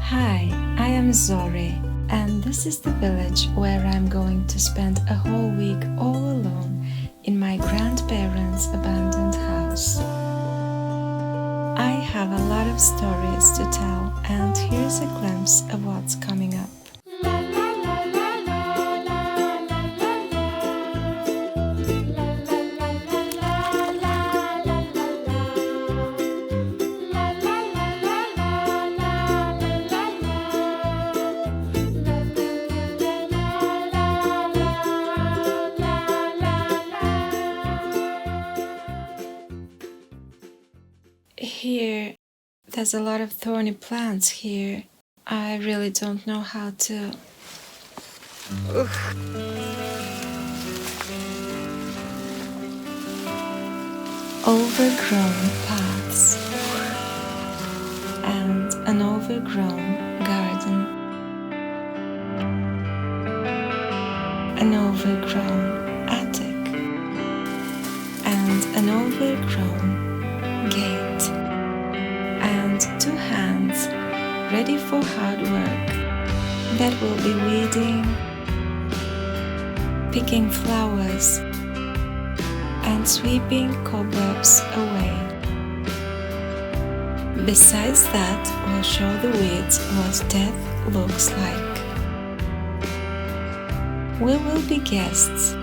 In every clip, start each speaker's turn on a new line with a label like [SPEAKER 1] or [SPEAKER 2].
[SPEAKER 1] Hi, I am Zori, and this is the village where I'm going to spend a whole week all alone in my grandparents' abandoned house. I have a lot of stories to tell, and here's a glimpse of what's coming up. Here, there's a lot of thorny plants here. I really don't know how to... Overgrown paths and an overgrown garden. An overgrown attic and an overgrown gate. And two hands ready for hard work that will be weeding, picking flowers, and sweeping cobwebs away. Besides that, we'll show the weeds what death looks like. We will be guests,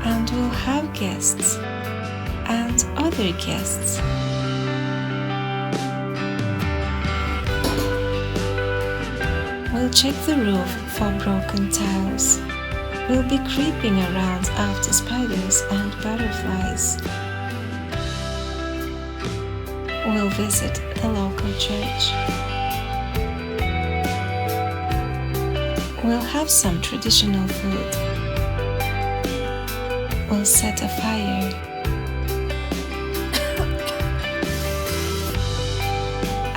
[SPEAKER 1] and we'll have guests, and other guests. We'll check the roof for broken tiles. We'll be creeping around after spiders and butterflies. We'll visit the local church. We'll have some traditional food. We'll set a fire.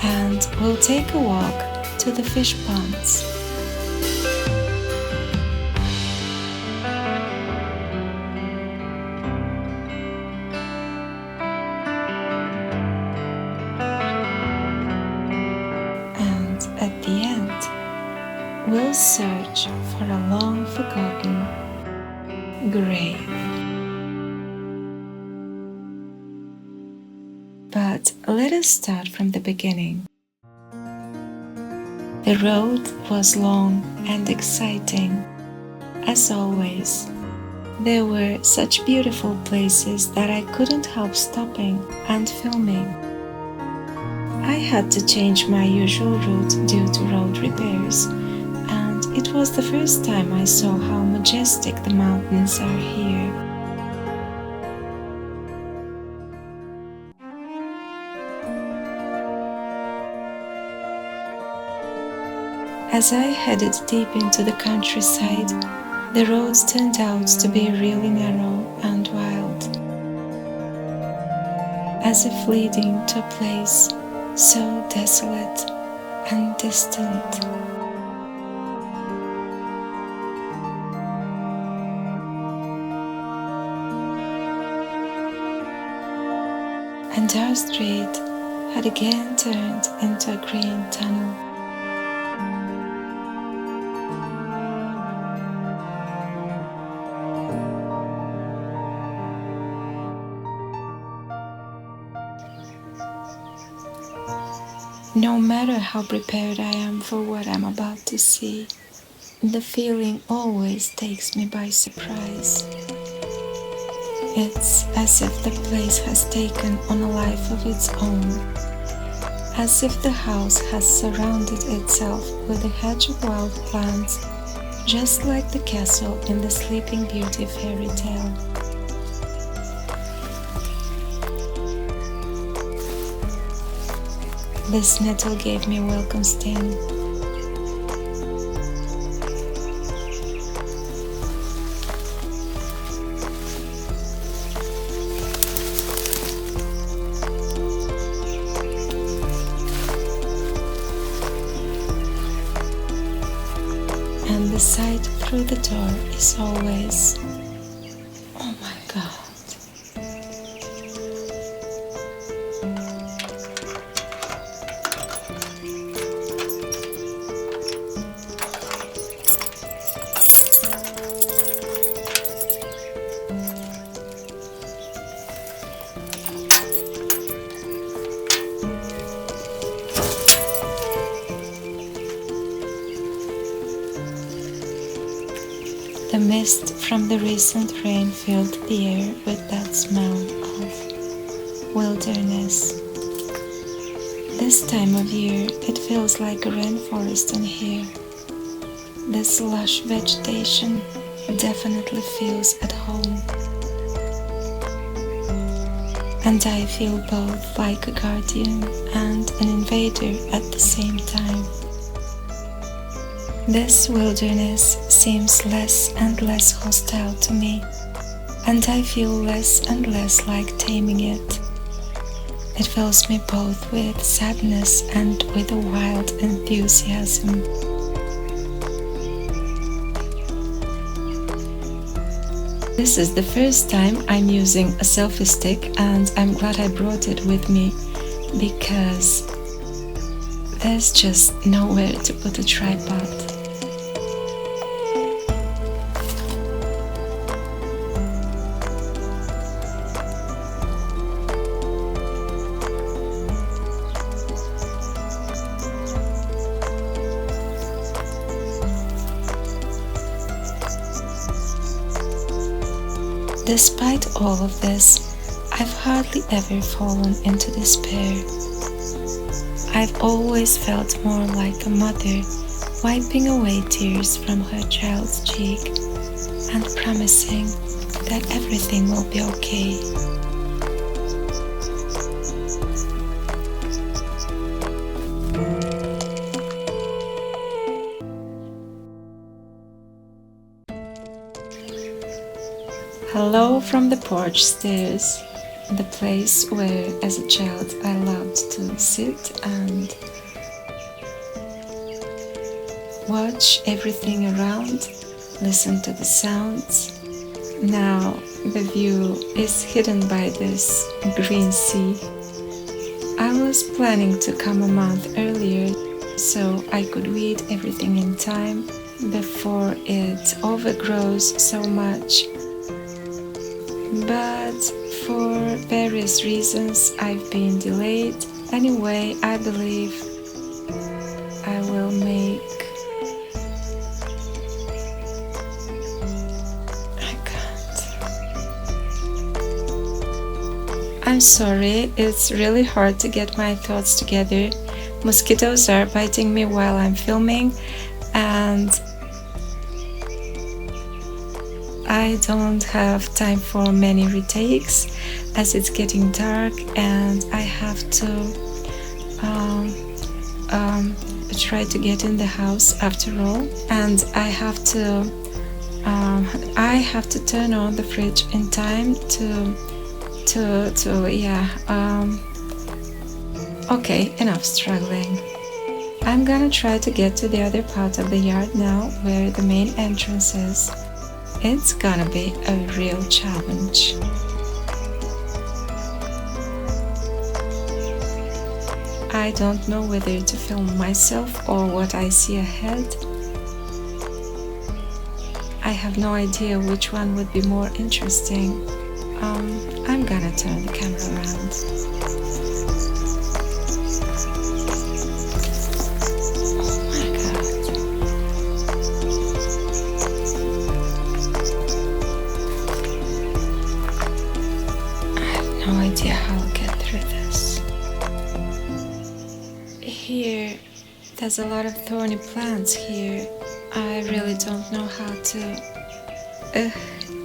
[SPEAKER 1] And we'll take a walk to the fish ponds. And at the end, we'll search for a long forgotten grave. But let us start from the beginning. The road was long and exciting, as always. There were such beautiful places that I couldn't help stopping and filming. I had to change my usual route due to road repairs, and it was the first time I saw how majestic the mountains are here. As I headed deep into the countryside, the roads turned out to be really narrow and wild, as if leading to a place so desolate and distant. And our street had again turned into a green tunnel. No matter how prepared I am for what I'm about to see, the feeling always takes me by surprise. It's as if the place has taken on a life of its own, as if the house has surrounded itself with a hedge of wild plants, just like the castle in the Sleeping Beauty fairy tale. This nettle gave me a welcome sting. And the sight through the door is always, oh my God. mist from the recent rain filled the air with that smell of wilderness. This time of year, it feels like a rainforest in here. This lush vegetation definitely feels at home. And I feel both like a guardian and an invader at the same time. This wilderness seems less and less hostile to me, and I feel less and less like taming it. It fills me both with sadness and with a wild enthusiasm. This is the first time I'm using a selfie stick, and I'm glad I brought it with me because there's just nowhere to put a tripod. Despite all of this, I've hardly ever fallen into despair. I've always felt more like a mother wiping away tears from her child's cheek and promising that everything will be okay. Hello from the porch stairs, the place where as a child I loved to sit and watch everything around, listen to the sounds. Now the view is hidden by this green sea. I was planning to come a month earlier so I could weed everything in time before it overgrows so much. But for various reasons I've been delayed. Anyway, I believe I will make... I can't. I'm sorry, it's really hard to get my thoughts together. Mosquitoes are biting me while I'm filming, and I don't have time for many retakes as it's getting dark and I have to try to get in the house after all, and I have to turn on the fridge in time okay, enough struggling. I'm gonna try to get to the other part of the yard now where the main entrance is. It's gonna be a real challenge. I don't know whether to film myself or what I see ahead. I have no idea which one would be more interesting. I'm gonna turn the camera around. No idea how I'll get through this. Here, there's a lot of thorny plants here. I really don't know how to...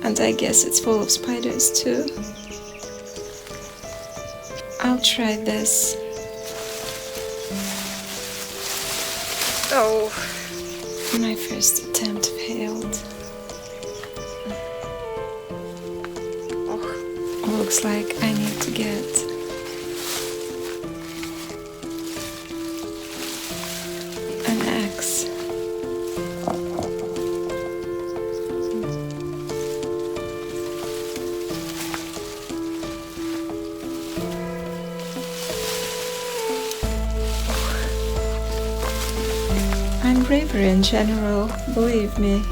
[SPEAKER 1] and I guess it's full of spiders too. I'll try this. Oh, my first attempt failed. Looks like I need to get an axe. I'm braver in general, believe me.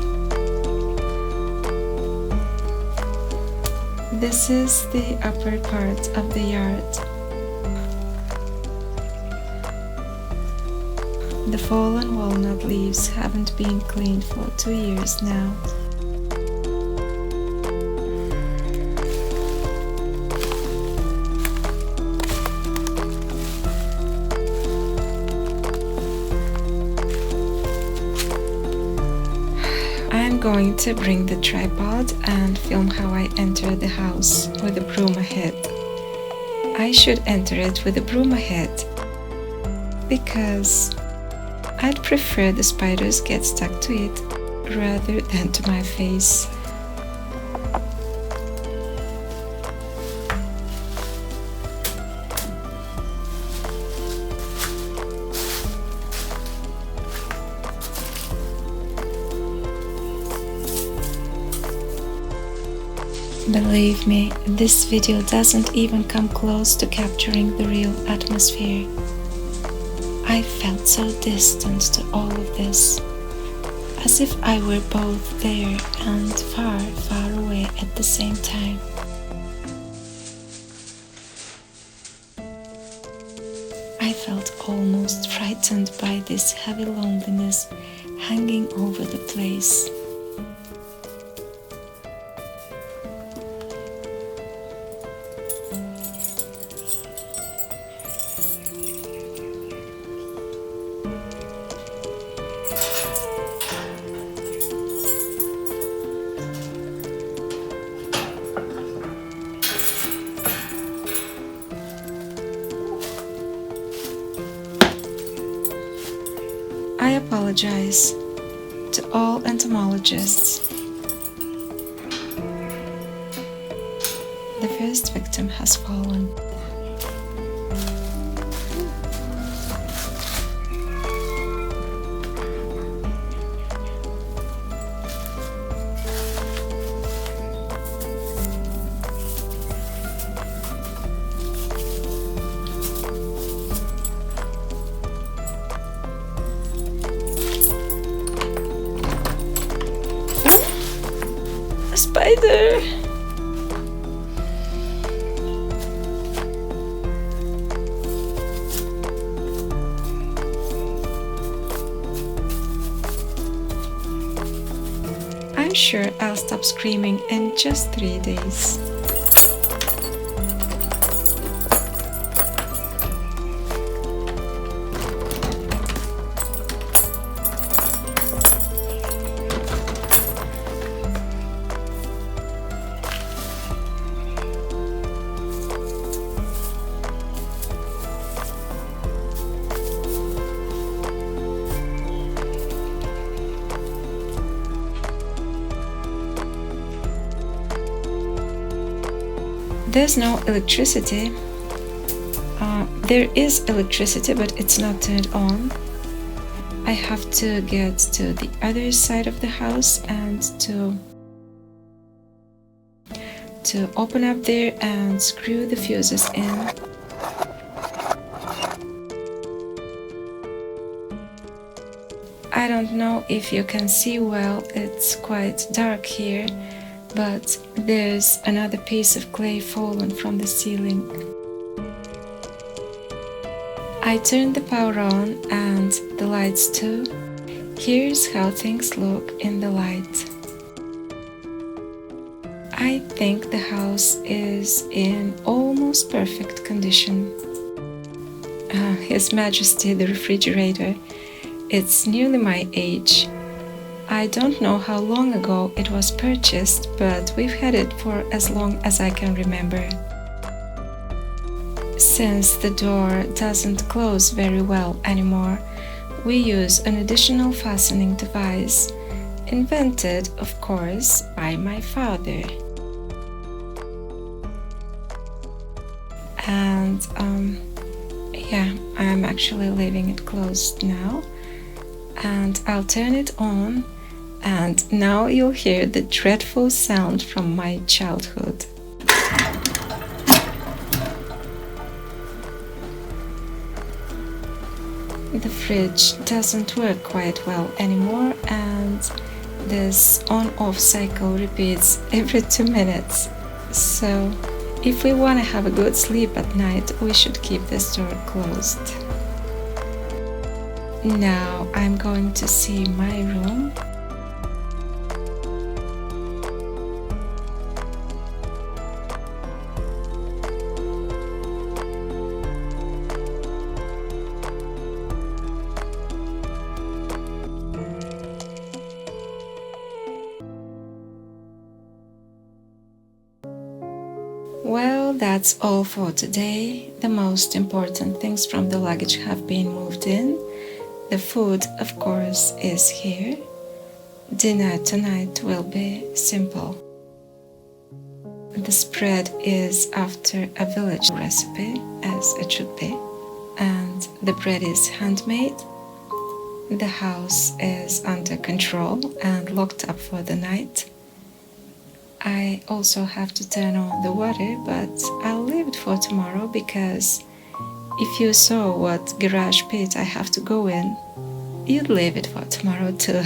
[SPEAKER 1] This is the upper part of the yard. The fallen walnut leaves haven't been cleaned for 2 years now. going to bring the tripod and film how I enter the house with a broom ahead. I should enter it with a broom ahead because I'd prefer the spiders get stuck to it rather than to my face. Believe me, this video doesn't even come close to capturing the real atmosphere. I felt so distant to all of this, as if I were both there and far, far away at the same time. I felt almost frightened by this heavy loneliness hanging over the place. I apologize to all entomologists. The first victim has fallen. Spider! I'm sure I'll stop screaming in just 3 days. There's no electricity. There is electricity, but it's not turned on. I have to get to the other side of the house and to open up there and screw the fuses in. I don't know if you can see well, it's quite dark here, but there's another piece of clay fallen from the ceiling. I turned the power on and the lights too. Here's how things look in the light. I think the house is in almost perfect condition. His Majesty the refrigerator, it's nearly my age. I don't know how long ago it was purchased, but we've had it for as long as I can remember. Since the door doesn't close very well anymore, we use an additional fastening device, invented, of course, by my father. And yeah, I'm actually leaving it closed now, and I'll turn it on, and now you'll hear the dreadful sound from my childhood. The fridge doesn't work quite well anymore, and this on-off cycle repeats every 2 minutes. So if we want to have a good sleep at night, we should keep this door closed. Now I'm going to see my room. that's all for today. The most important things from the luggage have been moved in. The food, of course, is here. Dinner tonight will be simple. The spread is after a village recipe, as it should be, and the bread is handmade. The house is under control and locked up for the night. I also have to turn on the water, but I'll leave it for tomorrow because if you saw what garage pit I have to go in, you'd leave it for tomorrow too.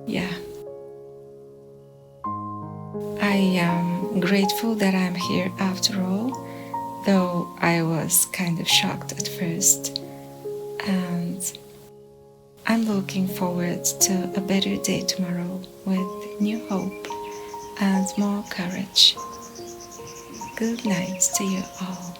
[SPEAKER 1] Yeah. I am grateful that I'm here after all, though I was kind of shocked at first. And I'm looking forward to a better day tomorrow with new hope and more courage. Good night to you all.